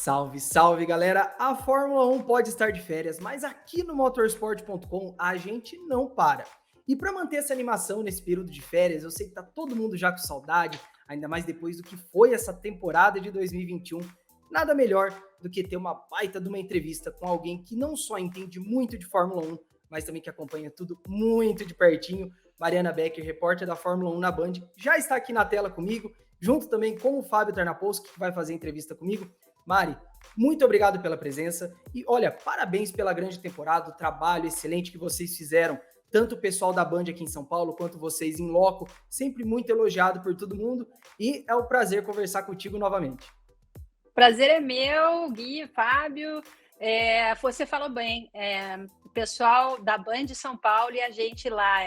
Salve, salve, galera! A Fórmula 1 pode estar de férias, mas aqui no motorsport.com a gente não para. E para manter essa animação nesse período de férias, eu sei que tá todo mundo já com saudade, ainda mais depois do que foi essa temporada de 2021. Nada melhor do que ter uma baita de uma entrevista com alguém que não só entende muito de Fórmula 1, mas também que acompanha tudo muito de pertinho. Mariana Becker, repórter da Fórmula 1 na Band, já está aqui na tela comigo, junto também com o Fábio Tarnapolsky, que vai fazer a entrevista comigo. Mari, muito obrigado pela presença e, olha, parabéns pela grande temporada, o trabalho excelente que vocês fizeram, tanto o pessoal da Band aqui em São Paulo, quanto vocês em loco, sempre muito elogiado por todo mundo e é um prazer conversar contigo novamente. Prazer é meu, Gui, Fábio, você falou bem, o pessoal da Band de São Paulo e a gente lá,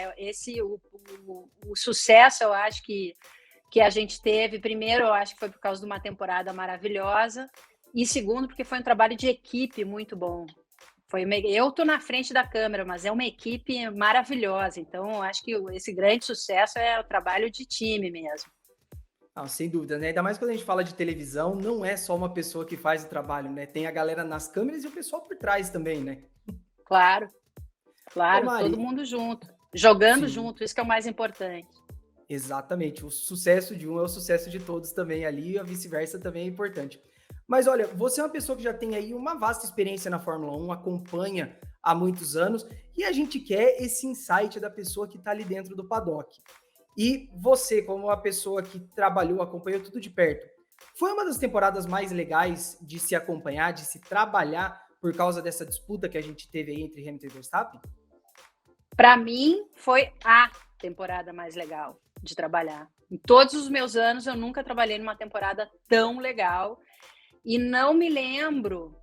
o sucesso eu acho que a gente teve, primeiro eu acho que foi por causa de uma temporada maravilhosa, e segundo porque foi um trabalho de equipe muito bom. Eu estou na frente da câmera, mas é uma equipe maravilhosa, então eu acho que esse grande sucesso é o trabalho de time mesmo. Ah, sem dúvida, né? Ainda mais quando a gente fala de televisão, não é só uma pessoa que faz o trabalho, né? Tem a galera nas câmeras e o pessoal por trás também, né? Claro, Ô, Mari, todo mundo junto, jogando sim, junto, isso que é o mais importante. exatamente. O sucesso de um é o sucesso de todos também ali, e a vice-versa também é importante. Mas olha, você é uma pessoa que já tem aí uma vasta experiência na Fórmula 1, acompanha há muitos anos, e a gente quer esse insight da pessoa que está ali dentro do paddock. E você, como uma pessoa que trabalhou, acompanhou tudo de perto, foi uma das temporadas mais legais de se acompanhar, de se trabalhar por causa dessa disputa que a gente teve aí entre Hamilton e Verstappen? Para mim, foi a temporada mais legal de trabalhar. Em todos os meus anos, eu nunca trabalhei numa temporada tão legal. E não me lembro,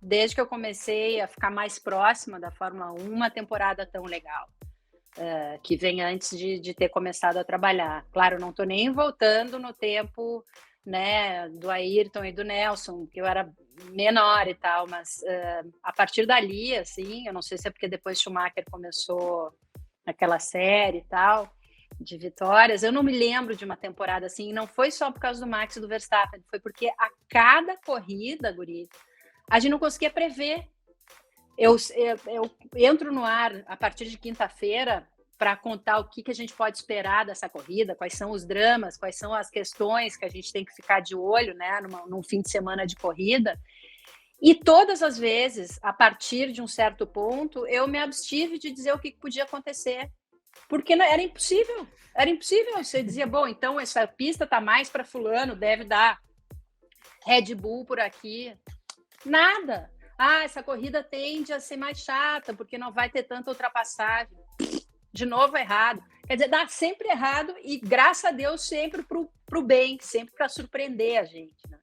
desde que eu comecei a ficar mais próxima da Fórmula 1, uma temporada tão legal, que vem antes de ter começado a trabalhar. Claro, não estou nem voltando no tempo, né, do Ayrton e do Nelson, que eu era menor e tal, mas a partir dali, assim, eu não sei se é porque depois Schumacher começou aquela série e tal, de vitórias, eu não me lembro de uma temporada assim, e não foi só por causa do Max e do Verstappen, foi porque a cada corrida, guri, a gente não conseguia prever. Eu entro no ar a partir de quinta-feira para contar o que a gente pode esperar dessa corrida, quais são os dramas, quais são as questões que a gente tem que ficar de olho, né, num fim de semana de corrida. E todas as vezes, a partir de um certo ponto, eu me abstive de dizer o que podia acontecer. Porque era impossível você dizia, bom, então essa pista está mais para fulano, deve dar Red Bull por aqui, nada, essa corrida tende a ser mais chata, porque não vai ter tanta ultrapassagem, de novo errado, quer dizer, dá sempre errado e graças a Deus sempre pro bem, sempre para surpreender a gente, né?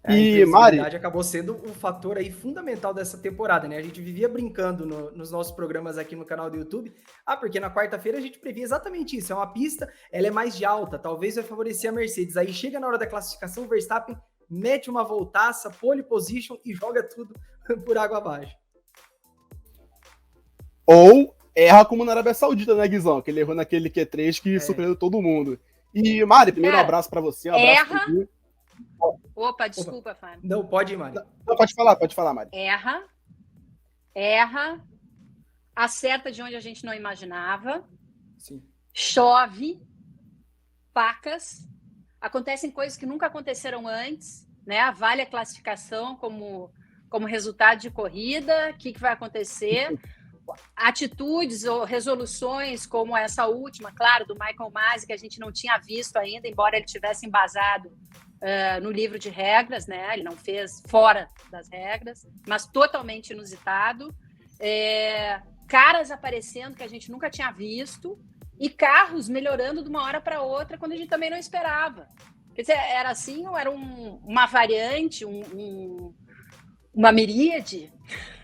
A imprevisibilidade acabou sendo um fator aí fundamental dessa temporada, né? A gente vivia brincando nos nossos programas aqui no canal do YouTube. Porque na quarta-feira a gente previa exatamente isso. É uma pista, ela é mais de alta, talvez vai favorecer a Mercedes. Aí chega na hora da classificação, o Verstappen mete uma voltaça, pole position e joga tudo por água abaixo. Ou erra como na Arábia Saudita, né, Guizão? Que ele errou naquele Q3 que surpreendeu todo mundo. E, Mari, primeiro um abraço pra você, um abraço pro Gui. Opa, desculpa, Fábio. Não, pode ir, Mari. Não, pode falar, Mari. Erra, acerta de onde a gente não imaginava, sim, chove, pacas, acontecem coisas que nunca aconteceram antes, né? Vale a classificação como resultado de corrida, o que vai acontecer, atitudes ou resoluções como essa última, claro, do Michael Masi, que a gente não tinha visto ainda, embora ele tivesse embasado no livro de regras, né? Ele não fez fora das regras, mas totalmente inusitado. Caras aparecendo que a gente nunca tinha visto e carros melhorando de uma hora para outra quando a gente também não esperava. Quer dizer, era assim ou era uma variante, uma miríade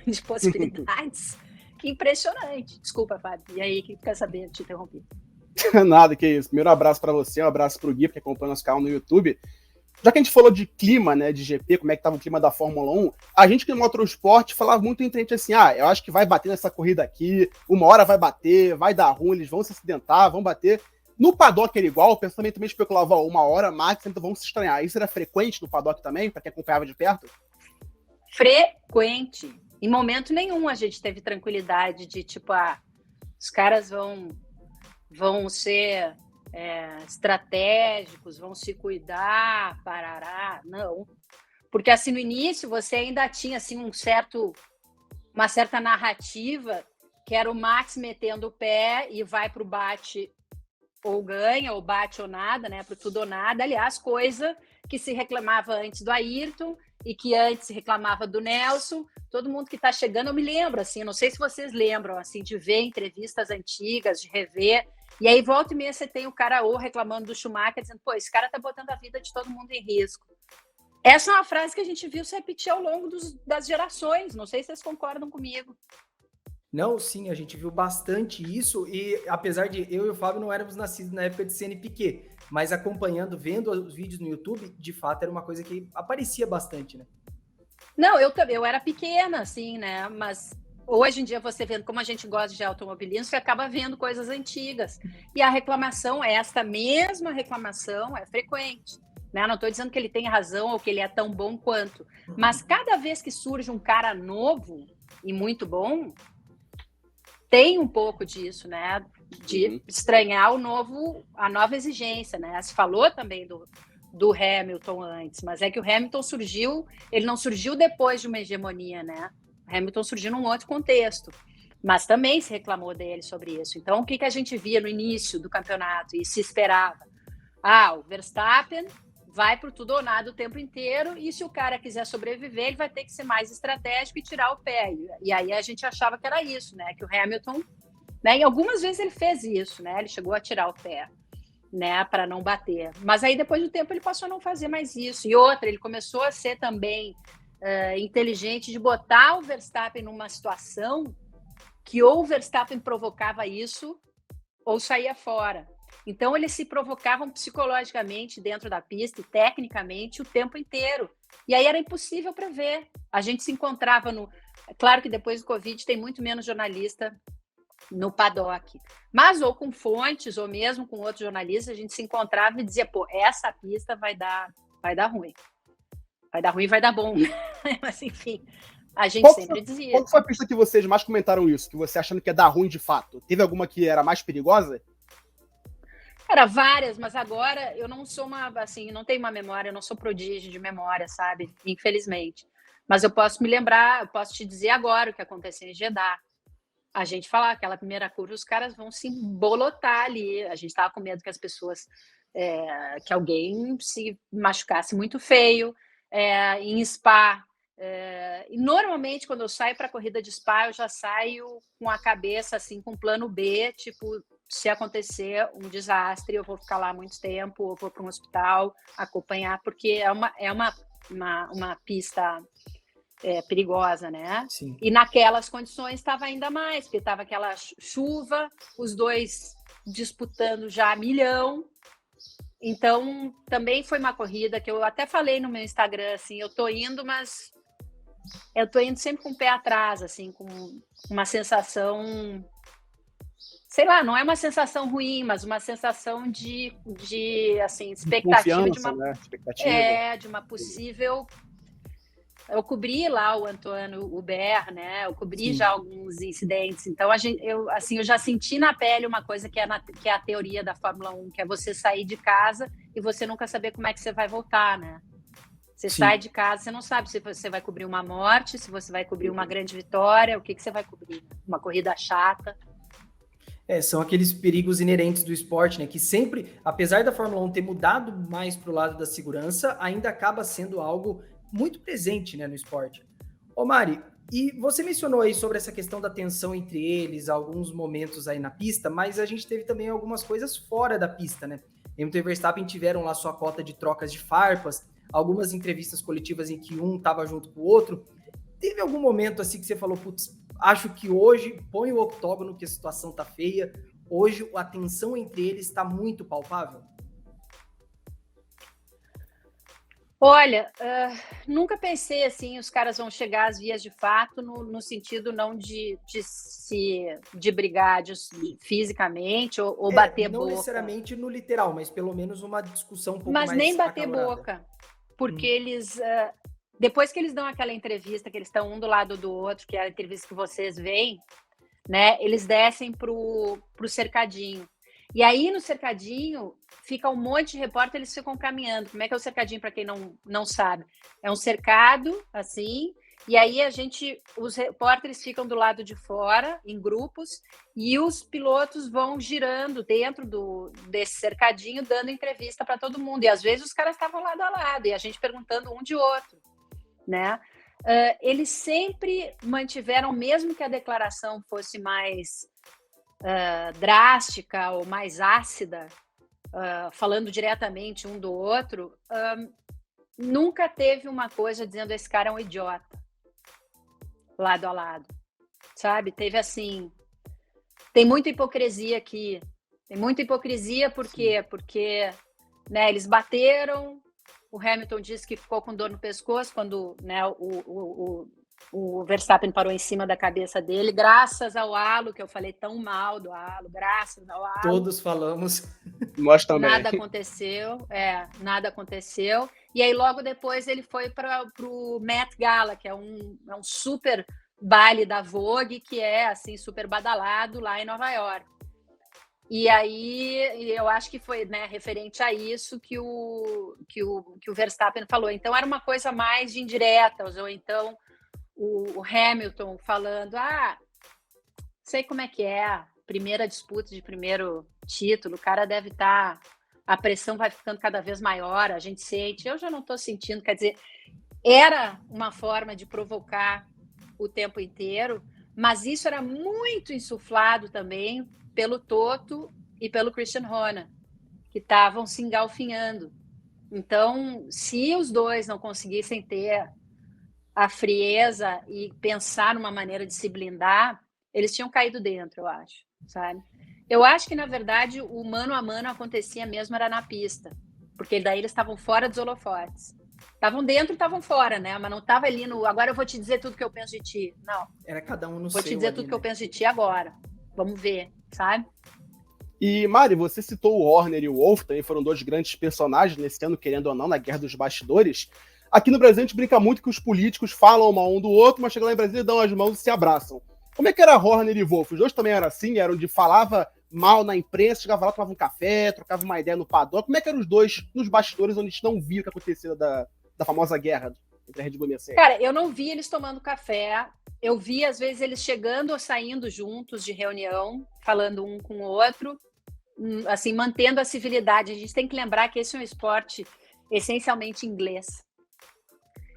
de possibilidades? Que impressionante. Desculpa, Fábio. E aí, quem quer saber? Te interrompi. Nada, que isso. Primeiro abraço para você, um abraço pro Gui, que acompanha nosso canal no YouTube. Já que a gente falou de clima, né, de GP, como é que tava o clima da Fórmula 1, a gente que no motorsport falava muito entre a gente assim, eu acho que vai bater nessa corrida aqui, uma hora vai bater, vai dar ruim, eles vão se acidentar, vão bater. No paddock era igual, o pensamento também especulava, uma hora, Max, então vão se estranhar. Isso era frequente no paddock também, para quem acompanhava de perto? frequente. Em momento nenhum a gente teve tranquilidade de tipo, os caras vão ser estratégicos, vão se cuidar, parará. Não. Porque assim, no início você ainda tinha assim, uma certa narrativa, que era o Max metendo o pé e vai para o bate ou ganha, ou bate ou nada, né? Para o tudo ou nada. Aliás, coisa que se reclamava antes do Ayrton e que antes se reclamava do Nelson. Todo mundo que está chegando, eu me lembro, assim, não sei se vocês lembram, assim, de ver entrevistas antigas, de rever, e aí volta e meia você tem o cara ou reclamando do Schumacher, dizendo, pô, esse cara tá botando a vida de todo mundo em risco. Essa é uma frase que a gente viu se repetir ao longo das gerações, não sei se vocês concordam comigo. Não, sim, a gente viu bastante isso, e apesar de eu e o Fábio não éramos nascidos na época de Senna e Piquet, mas acompanhando, vendo os vídeos no YouTube, de fato era uma coisa que aparecia bastante, né? Não, eu era pequena, assim, né? Mas hoje em dia, você vendo como a gente gosta de automobilismo, você acaba vendo coisas antigas. E a reclamação, esta mesma reclamação, é frequente. Né? Não estou dizendo que ele tem razão ou que ele é tão bom quanto. Mas cada vez que surge um cara novo e muito bom, tem um pouco disso, né? De estranhar a nova exigência, né? Se falou também do Hamilton antes, mas é que o Hamilton surgiu, ele não surgiu depois de uma hegemonia, né? O Hamilton surgiu num outro contexto, mas também se reclamou dele sobre isso. Então, o que a gente via no início do campeonato e se esperava? O Verstappen vai por tudo ou nada o tempo inteiro, e se o cara quiser sobreviver, ele vai ter que ser mais estratégico e tirar o pé. E aí a gente achava que era isso, né? Que o Hamilton, né? E algumas vezes ele fez isso, né? Ele chegou a tirar o pé, né, para não bater. Mas aí, depois do tempo, ele passou a não fazer mais isso. E outra, ele começou a ser também inteligente de botar o Verstappen numa situação que ou o Verstappen provocava isso ou saía fora. Então, eles se provocavam psicologicamente dentro da pista e tecnicamente o tempo inteiro. E aí era impossível prever. A gente se encontrava Claro que depois do Covid tem muito menos jornalista no paddock, mas ou com fontes ou mesmo com outros jornalistas, a gente se encontrava e dizia, pô, essa pista vai dar ruim, vai dar bom. Mas enfim, a gente sempre dizia. Qual foi a pista que vocês mais comentaram isso, que você achando que ia dar ruim de fato? Teve alguma que era mais perigosa? Era várias, mas agora eu não sou não tenho uma memória, eu não sou prodígio de memória, sabe? Infelizmente. Mas eu posso me lembrar, eu posso te dizer agora o que aconteceu em Jeddah. A gente falar aquela primeira curva, os caras vão se embolotar ali. A gente estava com medo que as pessoas, que alguém se machucasse muito feio. Em Spa, e normalmente quando eu saio para a corrida de Spa, eu já saio com a cabeça assim, com plano B, tipo, se acontecer um desastre, eu vou ficar lá muito tempo, eu vou para um hospital acompanhar, porque é uma pista perigosa, né? Sim. E naquelas condições estava ainda mais, porque estava aquela chuva, os dois disputando já a milhão. Então, também foi uma corrida que eu até falei no meu Instagram, assim, eu tô indo, mas eu tô indo sempre com o pé atrás, assim, com uma sensação, sei lá, não é uma sensação ruim, mas uma sensação de assim, expectativa de uma, né? Expectativa. De uma possível. Eu cobri lá o Antônio Hubert, né? Eu cobri já alguns incidentes. Então, eu já senti na pele uma coisa que é a teoria da Fórmula 1, que é você sair de casa e você nunca saber como é que você vai voltar, né? Você sai de casa, você não sabe se você vai cobrir uma morte, se você vai cobrir uma grande vitória, o que você vai cobrir? Uma corrida chata. São aqueles perigos inerentes do esporte, né? Que sempre, apesar da Fórmula 1 ter mudado mais para o lado da segurança, ainda acaba sendo algo muito presente, né, no esporte. Ô Mari, e você mencionou aí sobre essa questão da tensão entre eles, alguns momentos aí na pista, mas a gente teve também algumas coisas fora da pista, né? Hamilton e Verstappen tiveram lá sua cota de trocas de farpas, algumas entrevistas coletivas em que um estava junto com o outro. Teve algum momento assim que você falou, putz, acho que hoje põe o octógono que a situação tá feia, hoje a tensão entre eles está muito palpável? Olha, nunca pensei assim, os caras vão chegar às vias de fato no sentido não de brigar fisicamente ou bater não boca. Não necessariamente no literal, mas pelo menos uma discussão um pouco mais nem bater acalorada. boca, porque eles depois que eles dão aquela entrevista, que eles estão um do lado do outro, que é a entrevista que vocês veem, né? Eles descem pro cercadinho. E aí, no cercadinho, fica um monte de repórter, eles ficam caminhando. Como é que é o cercadinho, para quem não sabe? É um cercado, assim, e aí os repórteres ficam do lado de fora, em grupos, e os pilotos vão girando dentro desse cercadinho, dando entrevista para todo mundo. E às vezes os caras estavam lado a lado, e a gente perguntando um de outro, né? Eles sempre mantiveram, mesmo que a declaração fosse mais drástica ou mais ácida, falando diretamente um do outro, nunca teve uma coisa dizendo esse cara é um idiota, lado a lado, sabe? Teve assim, tem muita hipocrisia aqui, tem muita hipocrisia, por quê? Porque, né, eles bateram, o Hamilton disse que ficou com dor no pescoço quando, né, o Verstappen parou em cima da cabeça dele, graças ao halo, que eu falei tão mal do halo, graças ao halo. Todos falamos. Nós também. Nada aconteceu. E aí, logo depois, ele foi para o Met Gala, que é um super baile da Vogue, que é, assim, super badalado lá em Nova York. E aí, eu acho que foi, né, referente a isso que o Verstappen falou. Então, era uma coisa mais de indiretas, ou então o Hamilton falando, sei como é que é, primeira disputa de primeiro título, o cara deve estar, a pressão vai ficando cada vez maior, a gente sente, eu já não estou sentindo, quer dizer, era uma forma de provocar o tempo inteiro, mas isso era muito insuflado também pelo Toto e pelo Christian Horner, que estavam se engalfinhando. Então, se os dois não conseguissem ter a frieza e pensar numa maneira de se blindar, eles tinham caído dentro, eu acho, sabe? Eu acho que, na verdade, o mano a mano acontecia mesmo era na pista, porque daí eles estavam fora dos holofotes. Estavam dentro e estavam fora, né? Mas não estava ali no, agora eu vou te dizer tudo que eu penso de ti. Não. Era cada um no seu. Vou te dizer tudo que eu penso de ti agora. Vamos ver, sabe? E, Mari, você citou o Horner e o Wolff, também foram dois grandes personagens nesse ano, querendo ou não, na Guerra dos Bastidores. Aqui no Brasil a gente brinca muito que os políticos falam um do outro, mas chegam lá em Brasília, dão as mãos e se abraçam. Como é que era Horner e Wolff? Os dois também eram assim, eram de falava mal na imprensa, chegava lá, tomava um café, trocava uma ideia no paddock. Como é que eram os dois nos bastidores, onde a gente não via o que acontecia da famosa guerra entre a Red Bull e a Mercedes? Cara, eu não vi eles tomando café, eu vi às vezes eles chegando ou saindo juntos de reunião, falando um com o outro, assim, mantendo a civilidade. A gente tem que lembrar que esse é um esporte essencialmente inglês.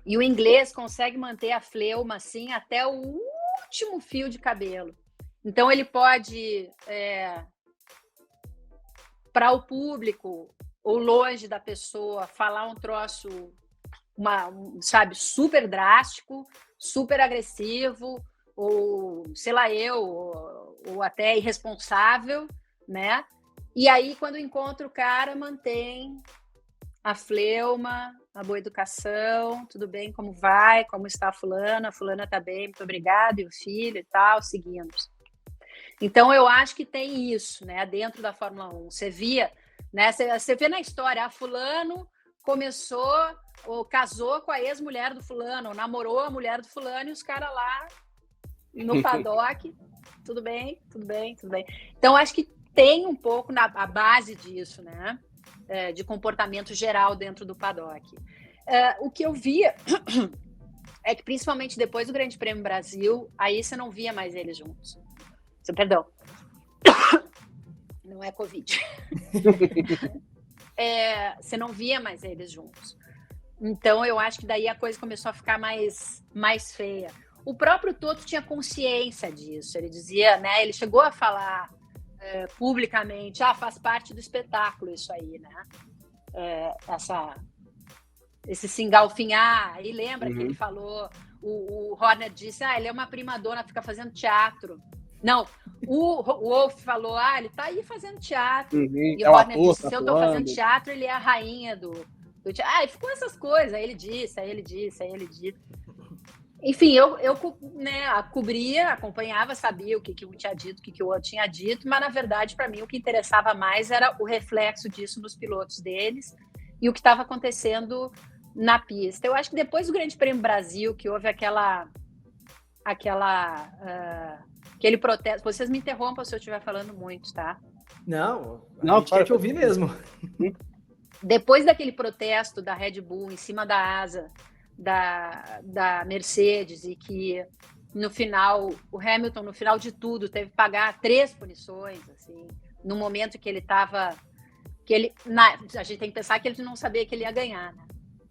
E o inglês consegue manter a fleuma assim até o último fio de cabelo. Então ele pode, para o público ou longe da pessoa, falar um troço, sabe, super drástico, super agressivo, ou sei lá ou até irresponsável, né? E aí quando encontra o cara, mantém a fleuma, a boa educação, tudo bem, como vai, como está a fulana tá bem, muito obrigada, e o filho e tal, seguimos. Então, eu acho que tem isso, né, dentro da Fórmula 1. Você via, né, você vê na história, a fulano começou, ou casou com a ex-mulher do fulano, ou namorou a mulher do fulano, e os caras lá no paddock, tudo bem. Então, acho que tem um pouco a base disso, né? De comportamento geral dentro do paddock. O que eu via é que, principalmente depois do Grande Prêmio Brasil, aí você não via mais eles juntos. Perdão. Não é Covid. Você não via mais eles juntos. Então, eu acho que daí a coisa começou a ficar mais feia. O próprio Toto tinha consciência disso. Ele dizia, né? Ele chegou a falar publicamente, faz parte do espetáculo isso aí, né? Esse se engalfinhar. E lembra que ele falou, o Horner disse, ele é uma primadona, fica fazendo teatro. Não, o Wolff falou, ele tá aí fazendo teatro. E o Horner disse, se eu tô fazendo teatro, ele é a rainha do teatro. E ficou essas coisas, aí ele disse. Enfim, eu né, cobria, acompanhava, sabia o que um tinha dito, o que o outro tinha dito, mas, na verdade, para mim, o que interessava mais era o reflexo disso nos pilotos deles e o que estava acontecendo na pista. Eu acho que depois do Grande Prêmio Brasil, que houve aquele protesto. Vocês me interrompam se eu estiver falando muito, tá? Não, Não, gente quer te ouvir mesmo. Depois daquele protesto da Red Bull em cima da asa da Mercedes, e que no final, o Hamilton, no final de tudo, teve que pagar 3 punições, assim, no momento que ele estava... a gente tem que pensar que ele não sabia que ele ia ganhar, né?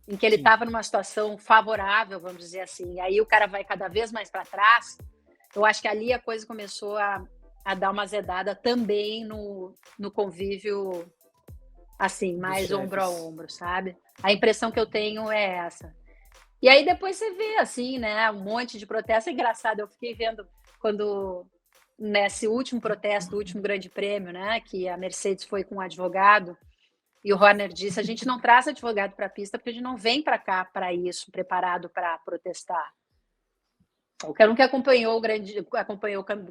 Em que ele estava numa situação favorável, vamos dizer assim, e aí o cara vai cada vez mais para trás. Eu acho que ali a coisa começou a dar uma azedada também no convívio, assim, mais ombro a ombro, sabe? A impressão que eu tenho é essa. E aí depois você vê, assim, né, um monte de protesto. É engraçado, eu fiquei vendo quando, nesse último protesto, o último grande prêmio, né, que a Mercedes foi com um advogado, e o Horner disse, a gente não traz advogado para a pista porque a gente não vem para cá para isso, preparado para protestar. Qualquer um que acompanhou o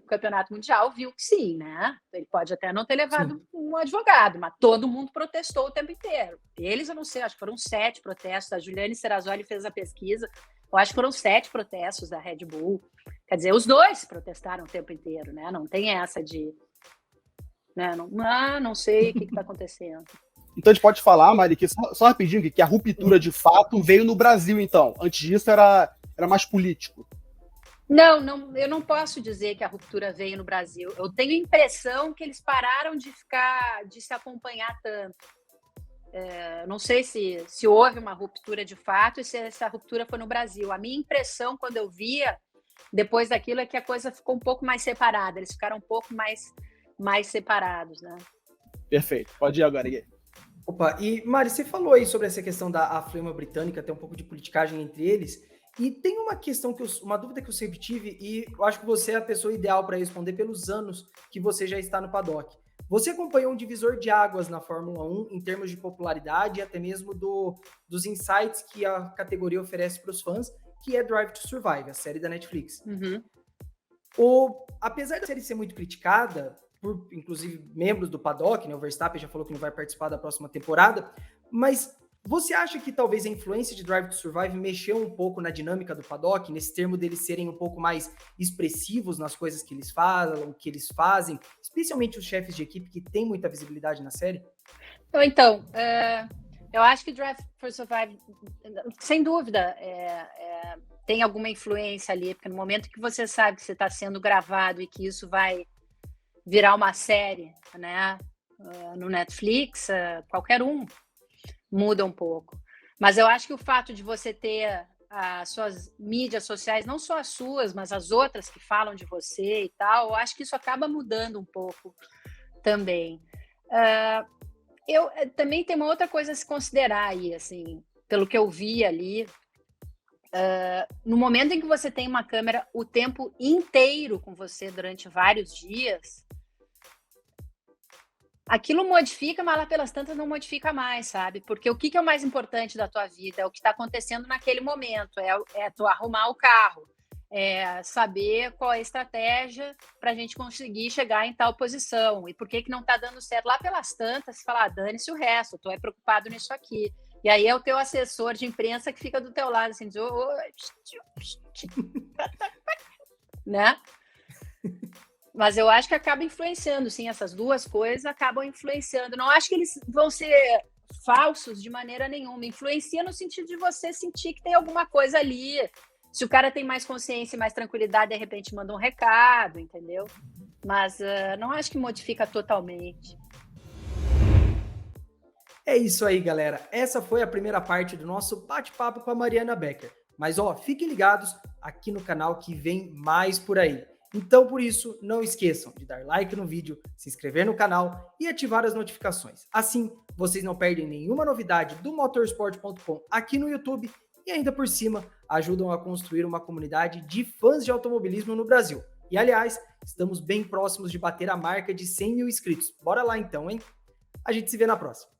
campeonato mundial viu que sim, né? Ele pode até não ter levado um advogado, mas todo mundo protestou o tempo inteiro. Eles, eu não sei, acho que foram 7 protestos. A Juliane Serrazoli fez a pesquisa. Eu acho que foram 7 protestos da Red Bull. Quer dizer, os dois protestaram o tempo inteiro, né? Não tem essa de... né? Não sei o que está acontecendo. Então a gente pode falar, Mari, que só rapidinho, que a ruptura de fato veio no Brasil, então. Antes disso era mais político. Não, eu não posso dizer que a ruptura veio no Brasil. Eu tenho a impressão que eles pararam de se acompanhar tanto. Não sei se houve uma ruptura de fato e se essa ruptura foi no Brasil. A minha impressão, quando eu via, depois daquilo, é que a coisa ficou um pouco mais separada. Eles ficaram um pouco mais separados, né? Perfeito. Pode ir agora, Gui. Opa, e Mari, você falou aí sobre essa questão da flama britânica, ter um pouco de politicagem entre eles. E tem uma questão, uma dúvida que eu sempre tive, e eu acho que você é a pessoa ideal para responder pelos anos que você já está no paddock. Você acompanhou um divisor de águas na Fórmula 1 em termos de popularidade e até mesmo dos insights que a categoria oferece para os fãs, que é Drive to Survive, a série da Netflix. Uhum. Apesar da série ser muito criticada, por inclusive membros do paddock, né, o Verstappen já falou que não vai participar da próxima temporada, mas... você acha que talvez a influência de Drive to Survive mexeu um pouco na dinâmica do paddock, nesse termo deles serem um pouco mais expressivos nas coisas que eles falam, que eles fazem, especialmente os chefes de equipe que têm muita visibilidade na série? Então, eu acho que Drive to Survive, sem dúvida, tem alguma influência ali, porque no momento que você sabe que você está sendo gravado e que isso vai virar uma série, né, no Netflix, qualquer um muda um pouco. Mas eu acho que o fato de você ter as suas mídias sociais, não só as suas, mas as outras que falam de você e tal, eu acho que isso acaba mudando um pouco também. Eu também tem uma outra coisa a se considerar aí, assim, pelo que eu vi ali, no momento em que você tem uma câmera o tempo inteiro com você durante vários dias, aquilo modifica, mas lá pelas tantas não modifica mais, sabe? Porque o que é o mais importante da tua vida? É o que está acontecendo naquele momento, é tu arrumar o carro, é saber qual é a estratégia para a gente conseguir chegar em tal posição, e por que não está dando certo. Lá pelas tantas, você fala, dane-se o resto, tu é preocupado nisso aqui. E aí é o teu assessor de imprensa que fica do teu lado, assim, diz, né? Mas eu acho que acaba influenciando, sim, essas duas coisas acabam influenciando. Não acho que eles vão ser falsos de maneira nenhuma. Influencia no sentido de você sentir que tem alguma coisa ali. Se o cara tem mais consciência e mais tranquilidade, de repente manda um recado, entendeu? Mas não acho que modifica totalmente. É isso aí, galera. Essa foi a primeira parte do nosso bate-papo com a Mariana Becker. Mas, fiquem ligados aqui no canal que vem mais por aí. Então, por isso, não esqueçam de dar like no vídeo, se inscrever no canal e ativar as notificações. Assim, vocês não perdem nenhuma novidade do motorsport.com aqui no YouTube e ainda por cima ajudam a construir uma comunidade de fãs de automobilismo no Brasil. E, aliás, estamos bem próximos de bater a marca de 100 mil inscritos. Bora lá então, hein? A gente se vê na próxima.